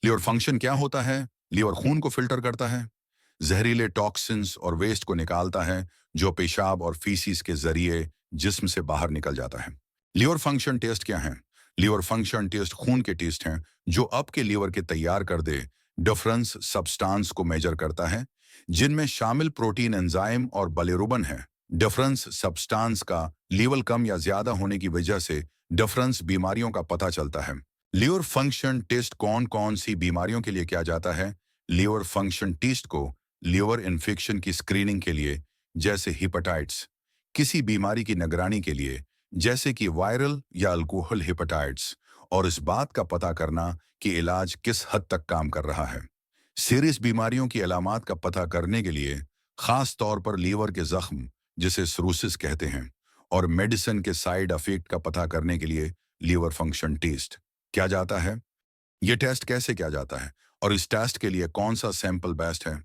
Liver function क्या होता है? लीवर खून को फिल्टर करता है, जहरीले टॉक्सिन्स और वेस्ट को निकालता है जो पेशाब और फीसिस के जरिए जिस्म से बाहर निकल जाता है। लीवर फंक्शन टेस्ट क्या है? लीवर फंक्शन टेस्ट खून के टेस्ट हैं जो आपके लीवर के तैयार कर दे डिफरेंस सब्सटेंस को मेजर करता है, जिनमें शामिल प्रोटीन, एंजाइम और बिलिरुबिन है। डिफरेंस सब्सटेंस का लेवल कम या ज्यादा होने की वजह से डिफरेंस बीमारियों का पता चलता है। लीवर फंक्शन टेस्ट कौन कौन सी बीमारियों के लिए किया जाता है? लीवर फंक्शन टेस्ट को लीवर इन्फेक्शन की स्क्रीनिंग के लिए, जैसे हेपेटाइटिस, किसी बीमारी की निगरानी के लिए, जैसे कि वायरल या अल्कोहल हेपेटाइटिस, और इस बात का पता करना कि इलाज किस हद तक काम कर रहा है। सीरियस बीमारियों की अलामात का पता करने के लिए, खास तौर पर लीवर के जख्म, जिसे सिरोसिस कहते हैं, और मेडिसिन के साइड इफेक्ट का पता करने के लिए लीवर फंक्शन टेस्ट किया जाता है। ये टेस्ट कैसे किया जाता है और इस टेस्ट के लिए कौन सा सैंपल बेस्ट है?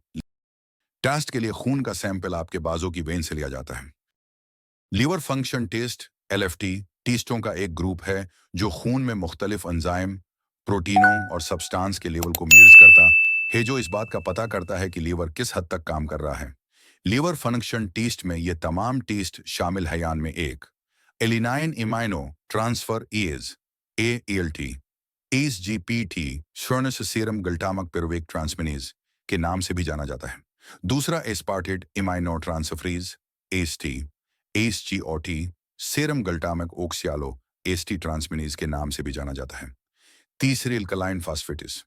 टेस्ट के लिए खून का सैंपल आपके बाजू की वेन से लिया जाता है। लीवर फंक्शन टेस्ट एलएफटी टेस्टों का एक ग्रुप है जो खून में मुख्तलिफ एंजाइम, प्रोटीनों और सब्सटेंस के लेवल को मेजर करता है, जो इस बात का पता करता है कि लीवर किस हद तक काम कर रहा है। लीवर फंक्शन टेस्ट में ये तमाम टेस्ट शामिल है। यान में एक alanine amino transferase ALT, ASGPT, स्वर्ण सीरम गल्टामक पिरुवेक ट्रांसमिनेज के नाम से भी जाना जाता है। दूसरा aspartate amino transferase AST, ASGOT, serum glutamic ओक्सियालो AST ट्रांसमिनेज के नाम से भी जाना जाता है। तीसरी अल्कलाइन फास्फेटिस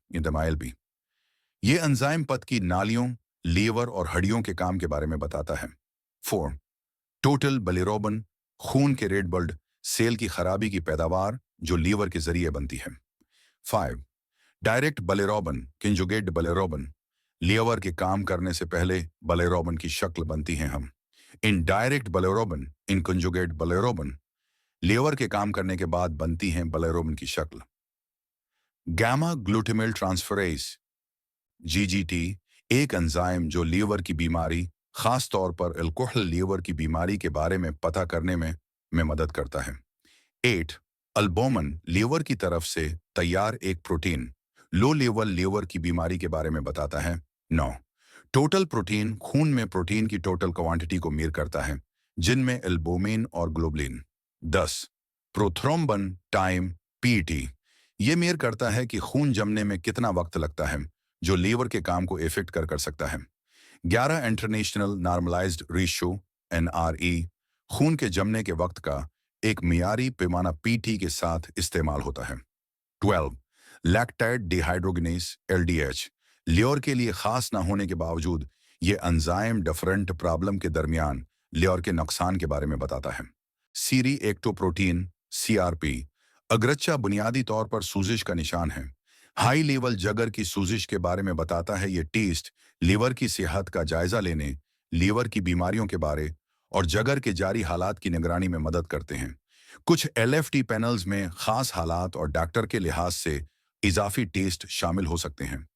भी। ये एंजाइम पथ की नालियों, लीवर और हड्डियों के काम के बारे में बताता है। 4. टोटल बिलिरुबिन, खून के रेड ब्लड सेल की खराबी की पैदावार जो लीवर के जरिए बनती है। 5. Direct bilirubin, conjugate bilirubin, liver के काम करने से पहले बिलिरुबिन की शक्ल बनती है हम। इनडायरेक्ट बिलिरुबिन, इनकंजुगेट बिलिरुबिन, लीवर के काम करने के बाद बनती हैं बिलिरुबिन की शक्ल। गामा ग्लूटामिल ट्रांसफरेज GGT, एक एंजाइम जो लीवर की बीमारी, खास तौर पर अल्कोहल लीवर की बीमारी के बारे में पता करने में मदद करता है। 8. अल्बुमिन, लीवर की तरफ से तैयार एक प्रोटीन, लो लेवल लीवर की बीमारी के बारे में बताता है। 9. टोटल प्रोटीन, खून में प्रोटीन की टोटल क्वांटिटी को मेजर करता है, जिनमें एल्बुमिन और ग्लोबुलिन। 10. प्रोथ्रोम्बिन टाइम PET, ये मेजर करता है कि खून जमने में कितना वक्त लगता है, जो लीवर के काम को इफेक्ट कर सकता है। 11. इंटरनेशनल नॉर्मलाइज्ड रेशियो NRE, खून के जमने के वक्त का एक मियारी पैमाना PT के साथ इस्तेमाल होता है। 12. लैक्टेट डिहाइड्रोजिनेज LDH, लीवर के लिए खास ना होने के बावजूद ये एंजाइम डिफरेंट प्रॉब्लम के दरमियान लीवर के नुकसान के बारे में बताता है। सीरी एक्टोप्रोटीन CRP, अगरच्चा बुनियादी तौर पर सूजिश का निशान है, हाई लेवल जगर की सूजिश के बारे में बताता है। ये टेस्ट लीवर की सेहत का जायजा लेने, लीवर की बीमारियों के बारे और जगर के जारी हालात की निगरानी में मदद करते हैं। कुछ LFT पैनल्स में खास हालात और डॉक्टर के लिहाज से इजाफी टेस्ट शामिल हो सकते हैं।